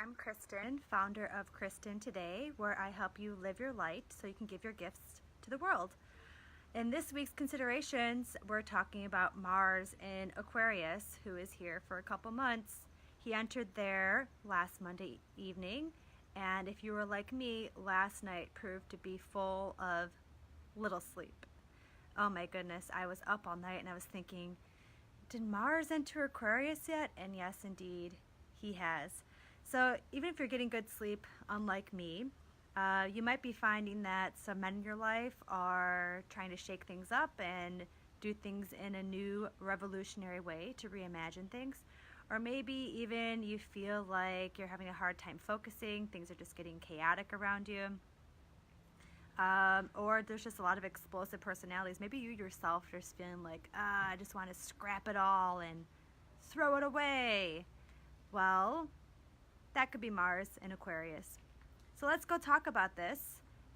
I'm Kristen, founder of Kristen Today, where I help you live your light so you can give your gifts to the world. In this week's considerations, we're talking about Mars in Aquarius, who is here for a couple months. He entered there last Monday evening, and if you were like me, last night proved to be full of little sleep. Oh my goodness, I was up all night and I was thinking, did Mars enter Aquarius yet? And yes, indeed, he has. So even if you're getting good sleep, unlike me, you might be finding that some men in your life are trying to shake things up and do things in a new revolutionary way to reimagine things. Or maybe even you feel like you're having a hard time focusing, things are just getting chaotic around you. Or there's just a lot of explosive personalities. Maybe you yourself are just feeling like, I just want to scrap it all and throw it away. Well, that could be Mars in Aquarius. So let's go talk about this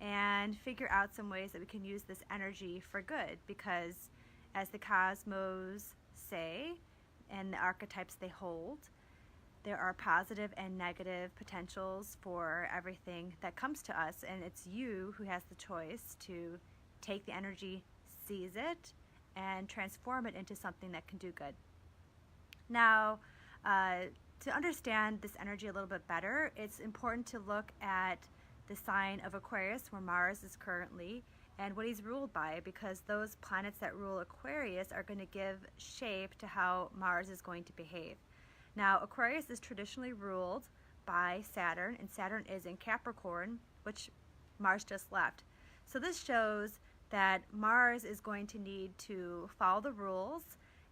and figure out some ways that we can use this energy for good, because as the cosmos say and the archetypes they hold, there are positive and negative potentials for everything that comes to us, and it's you who has the choice to take the energy, seize it, and transform it into something that can do good. Now, to understand this energy a little bit better, it's important to look at the sign of Aquarius, where Mars is currently, and what he's ruled by, because those planets that rule Aquarius are going to give shape to how Mars is going to behave. Now, Aquarius is traditionally ruled by Saturn, and Saturn is in Capricorn, which Mars just left. So this shows that Mars is going to need to follow the rules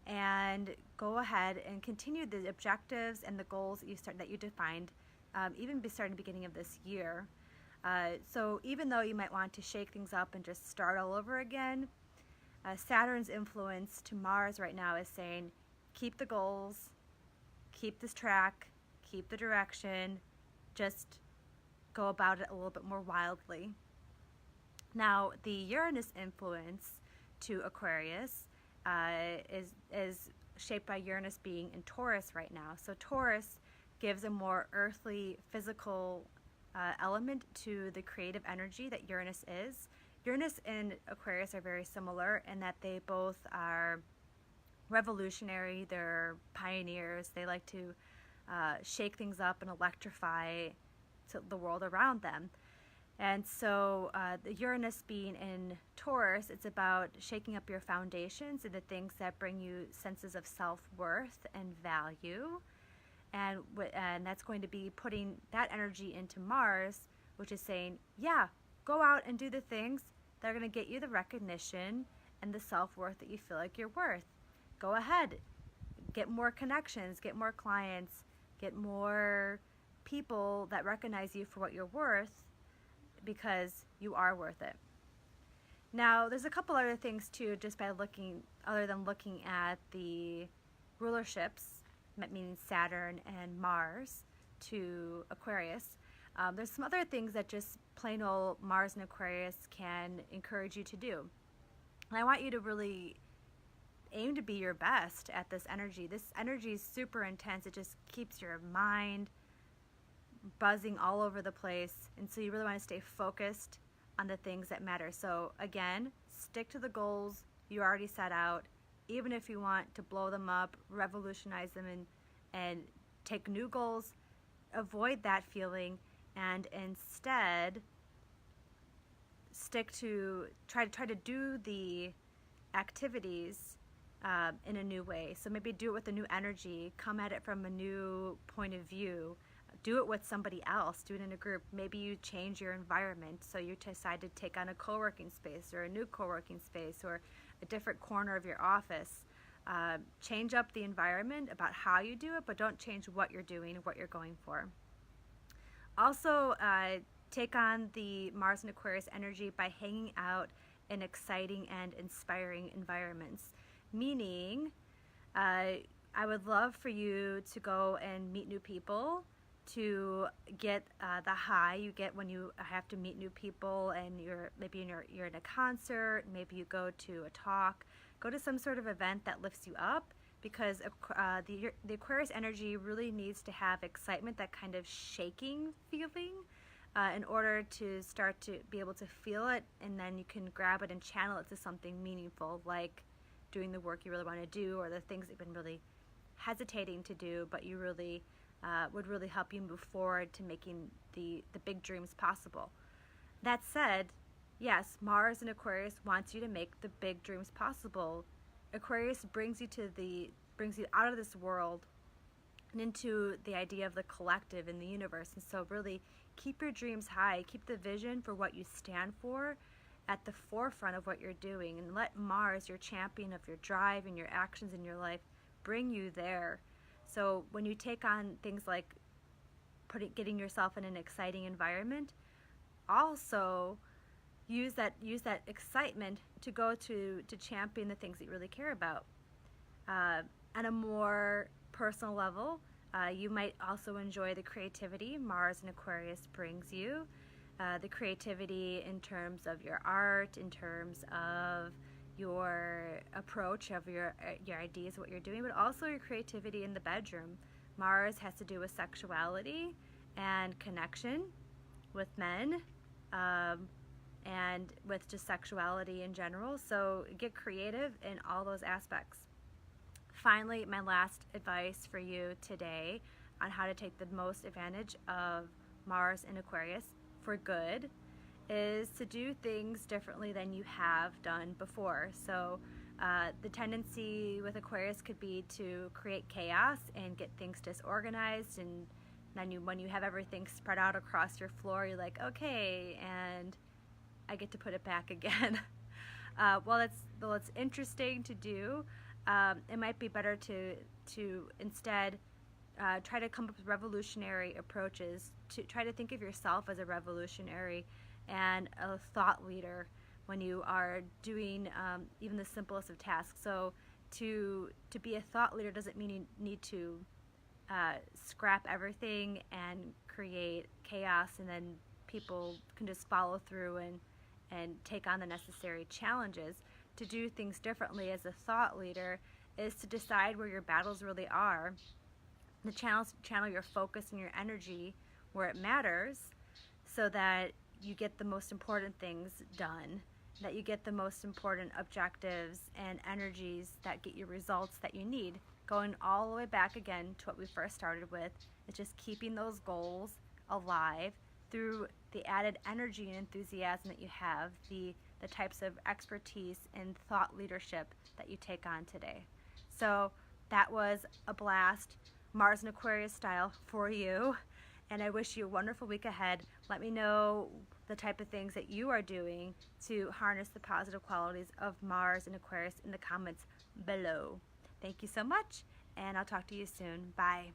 and go ahead and continue the objectives and the goals that you defined, even starting the beginning of this year. So even though you might want to shake things up and just start all over again, Saturn's influence to Mars right now is saying, keep the goals, keep this track, keep the direction, just go about it a little bit more wildly. Now, the Uranus influence to Aquarius is shaped by Uranus being in Taurus right now. So Taurus gives a more earthly, physical element to the creative energy that Uranus is. Uranus and Aquarius are very similar in that they both are revolutionary, they're pioneers, they like to shake things up and electrify the world around them. And so the Uranus being in Taurus, it's about shaking up your foundations and the things that bring you senses of self-worth and value. And that's going to be putting that energy into Mars, which is saying, yeah, go out and do the things that are going to get you the recognition and the self-worth that you feel like you're worth. Go ahead, get more connections, get more clients, get more people that recognize you for what you're worth, because you are worth it. Now, there's a couple other things too, just by looking, other than looking at the rulerships, meaning Saturn and Mars, to Aquarius. There's some other things that just plain old Mars and Aquarius can encourage you to do. And I want you to really aim to be your best at this energy. This energy is super intense. It just keeps your mind buzzing all over the place, and so you really want to stay focused on the things that matter. So again, stick to the goals you already set out, even if you want to blow them up, revolutionize them, and take new goals. Avoid that feeling and instead try to do the activities in a new way. So maybe do it with a new energy, come at it from a new point of view, do it with somebody else, do it in a group. Maybe you change your environment, so you decide to take on a co-working space or a new co-working space or a different corner of your office. Change up the environment about how you do it, but don't change what you're doing and what you're going for. Also, take on the Mars and Aquarius energy by hanging out in exciting and inspiring environments. Meaning, I would love for you to go and meet new people, to get the high you get when you have to meet new people, and you're in a concert, maybe you go to a talk, go to some sort of event that lifts you up, because the Aquarius energy really needs to have excitement, that kind of shaking feeling, in order to start to be able to feel it, and then you can grab it and channel it to something meaningful, like doing the work you really want to do, or the things that you've been really hesitating to do, but you really would really help you move forward to making the big dreams possible. That said, yes, Mars in Aquarius wants you to make the big dreams possible. Aquarius brings you out of this world and into the idea of the collective in the universe. And so really keep your dreams high, keep the vision for what you stand for at the forefront of what you're doing, and let Mars, your champion of your drive and your actions in your life, bring you there. So when you take on things like getting yourself in an exciting environment, also use that excitement to go to champion the things that you really care about. On a more personal level, you might also enjoy the creativity Mars and Aquarius brings you. The creativity in terms of your art, in terms of your approach of your ideas, what you're doing, but also your creativity in the bedroom. Mars has to do with sexuality and connection with men, and with just sexuality in general. So get creative in all those aspects. Finally, my last advice for you today on how to take the most advantage of Mars in Aquarius for good is to do things differently than you have done before. So the tendency with Aquarius could be to create chaos and get things disorganized, and then when you have everything spread out across your floor, you're like, okay, and I get to put it back again. While it's interesting to do, it might be better to instead try to come up with revolutionary approaches, to try to think of yourself as a revolutionary and a thought leader when you are doing even the simplest of tasks. So to be a thought leader doesn't mean you need to scrap everything and create chaos, and then people can just follow through and take on the necessary challenges. To do things differently as a thought leader is to decide where your battles really are, to channel your focus and your energy where it matters, so that you get the most important things done, that you get the most important objectives and energies that get you results that you need. Going all the way back again to what we first started with, is just keeping those goals alive through the added energy and enthusiasm that you have, the types of expertise and thought leadership that you take on today. So that was a blast, Mars and Aquarius style for you, and I wish you a wonderful week ahead. Let me know the type of things that you are doing to harness the positive qualities of Mars and Aquarius in the comments below. Thank you so much, and I'll talk to you soon. Bye.